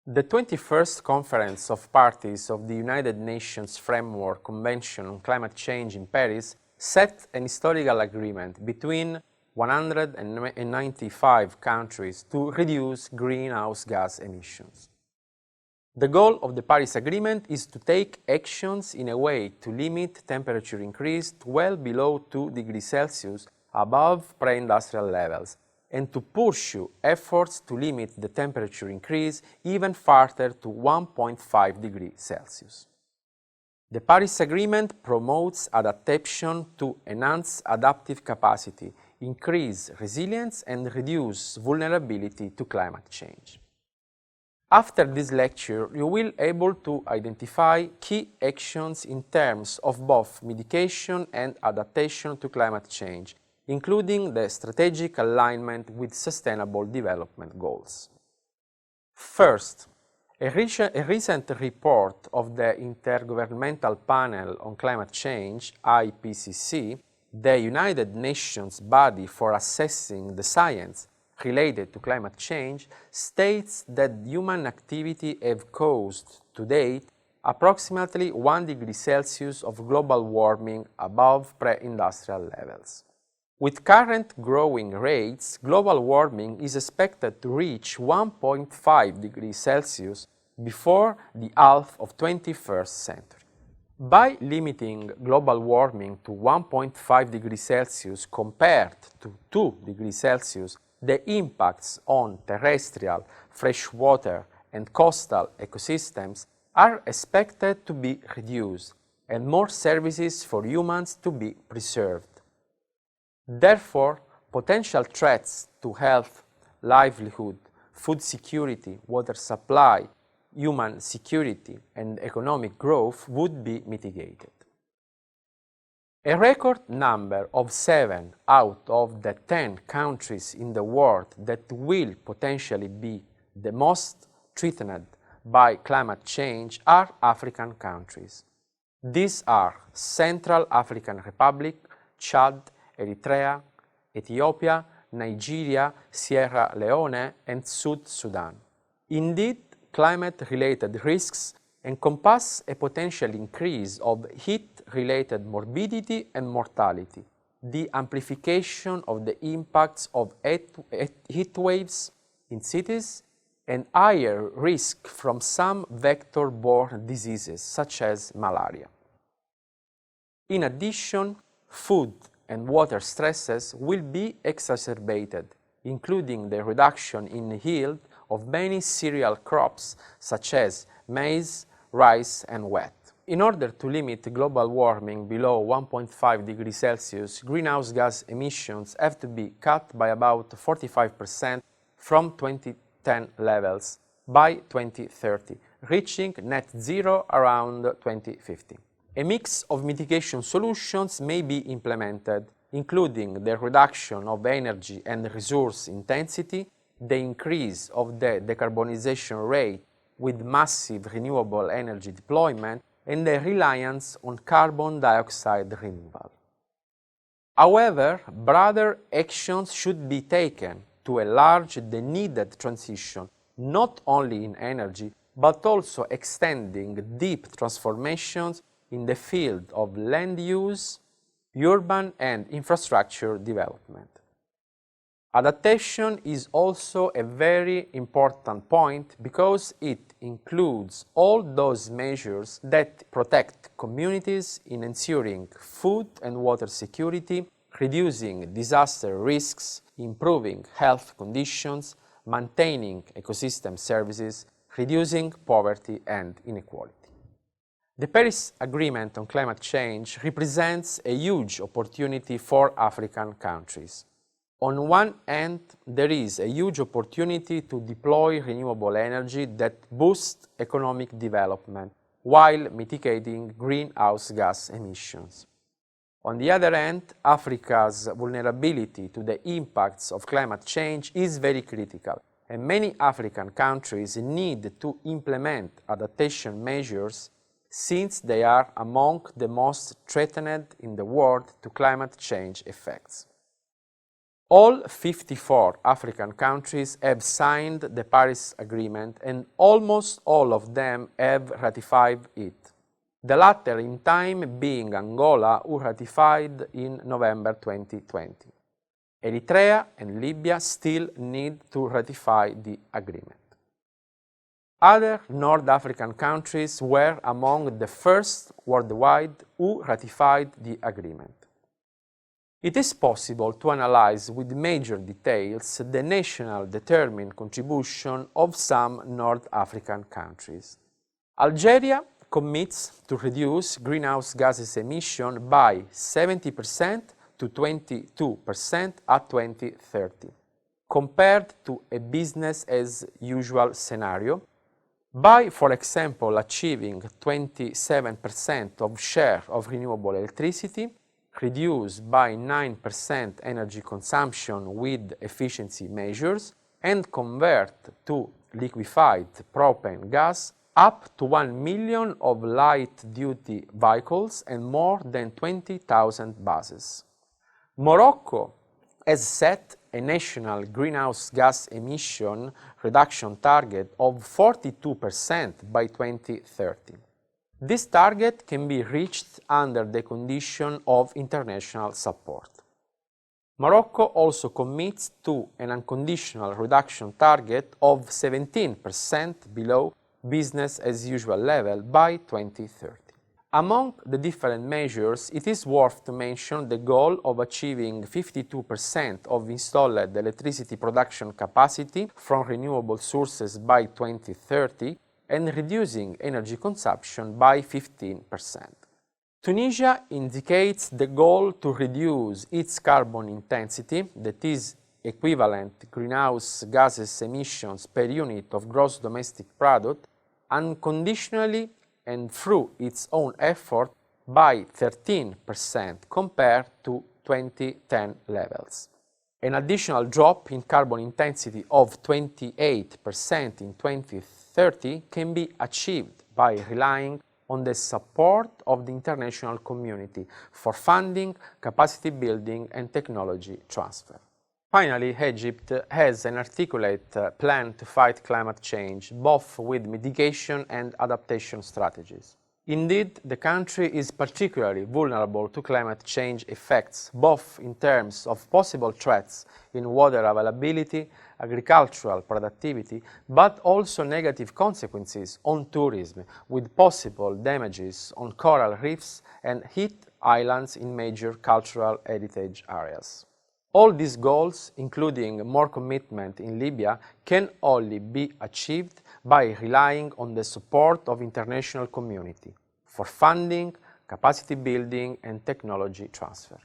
The 21st Conference of Parties of the United Nations Framework Convention on Climate Change in Paris set an historical agreement between 195 countries to reduce greenhouse gas emissions. The goal of the Paris Agreement is to take actions in a way to limit temperature increase to well below 2 degrees Celsius above pre-industrial levels, and to pursue efforts to limit the temperature increase even further to 1.5 degrees Celsius. The Paris Agreement promotes adaptation to enhance adaptive capacity, increase resilience, and reduce vulnerability to climate change. After this lecture, you will be able to identify key actions in terms of both mitigation and adaptation to climate change, including the strategic alignment with Sustainable Development Goals. First, a recent report of the Intergovernmental Panel on Climate Change, IPCC, the United Nations body for assessing the science related to climate change, states that human activity have caused, to date, approximately 1 degree Celsius of global warming above pre-industrial levels. With current growing rates, global warming is expected to reach 1.5 degrees Celsius before the half of the 21st century. By limiting global warming to 1.5 degrees Celsius compared to 2 degrees Celsius, the impacts on terrestrial, freshwater, and coastal ecosystems are expected to be reduced and more services for humans to be preserved. Therefore, potential threats to health, livelihood, food security, water supply, human security, and economic growth would be mitigated. A record number of 7 out of the 10 countries in the world that will potentially be the most threatened by climate change are African countries. These are Central African Republic, Chad, Eritrea, Ethiopia, Nigeria, Sierra Leone, and South Sudan. Indeed, climate-related risks encompass a potential increase of heat-related morbidity and mortality, the amplification of the impacts of heat waves in cities, and higher risk from some vector-borne diseases such as malaria. In addition, food and water stresses will be exacerbated, including the reduction in yield of many cereal crops such as maize, rice, and wheat. In order to limit global warming below 1.5 degrees Celsius, greenhouse gas emissions have to be cut by about 45% from 2010 levels by 2030, reaching net zero around 2050. A mix of mitigation solutions may be implemented, including the reduction of energy and resource intensity, the increase of the decarbonization rate with massive renewable energy deployment, and the reliance on carbon dioxide removal. However, broader actions should be taken to enlarge the needed transition, not only in energy, but also extending deep transformations in the field of land use, urban and infrastructure development. Adaptation is also a very important point because it includes all those measures that protect communities in ensuring food and water security, reducing disaster risks, improving health conditions, maintaining ecosystem services, reducing poverty and inequality. The Paris Agreement on Climate Change represents a huge opportunity for African countries. On one hand, there is a huge opportunity to deploy renewable energy that boosts economic development while mitigating greenhouse gas emissions. On the other hand, Africa's vulnerability to the impacts of climate change is very critical, and many African countries need to implement adaptation measures since they are among the most threatened in the world to climate change effects. All 54 African countries have signed the Paris Agreement and almost all of them have ratified it. The latter in time being Angola, who ratified in November 2020. Eritrea and Libya still need to ratify the agreement. Other North African countries were among the first worldwide who ratified the agreement. It is possible to analyze with major details the national determined contribution of some North African countries. Algeria commits to reduce greenhouse gases emission by 70% to 22% at 2030, compared to a business as usual scenario, by, for example, achieving 27% of share of renewable electricity, reduce by 9% energy consumption with efficiency measures, and convert to liquefied propane gas up to 1 million of light-duty vehicles and more than 20,000 buses. Morocco has set a national greenhouse gas emission reduction target of 42% by 2030. This target can be reached under the condition of international support. Morocco also commits to an unconditional reduction target of 17% below business as usual level by 2030. Among the different measures, it is worth to mention the goal of achieving 52% of installed electricity production capacity from renewable sources by 2030 and reducing energy consumption by 15%. Tunisia indicates the goal to reduce its carbon intensity, that is, equivalent greenhouse gases emissions per unit of gross domestic product, unconditionally and through its own effort by 13% compared to 2010 levels. An additional drop in carbon intensity of 28% in 2030 can be achieved by relying on the support of the international community for funding, capacity building and technology transfer. Finally, Egypt has an articulate plan to fight climate change, both with mitigation and adaptation strategies. Indeed, the country is particularly vulnerable to climate change effects, both in terms of possible threats in water availability, agricultural productivity, but also negative consequences on tourism, with possible damages on coral reefs and heat islands in major cultural heritage areas. All these goals, including more commitment in Libya, can only be achieved by relying on the support of international community for funding, capacity building and technology transfer.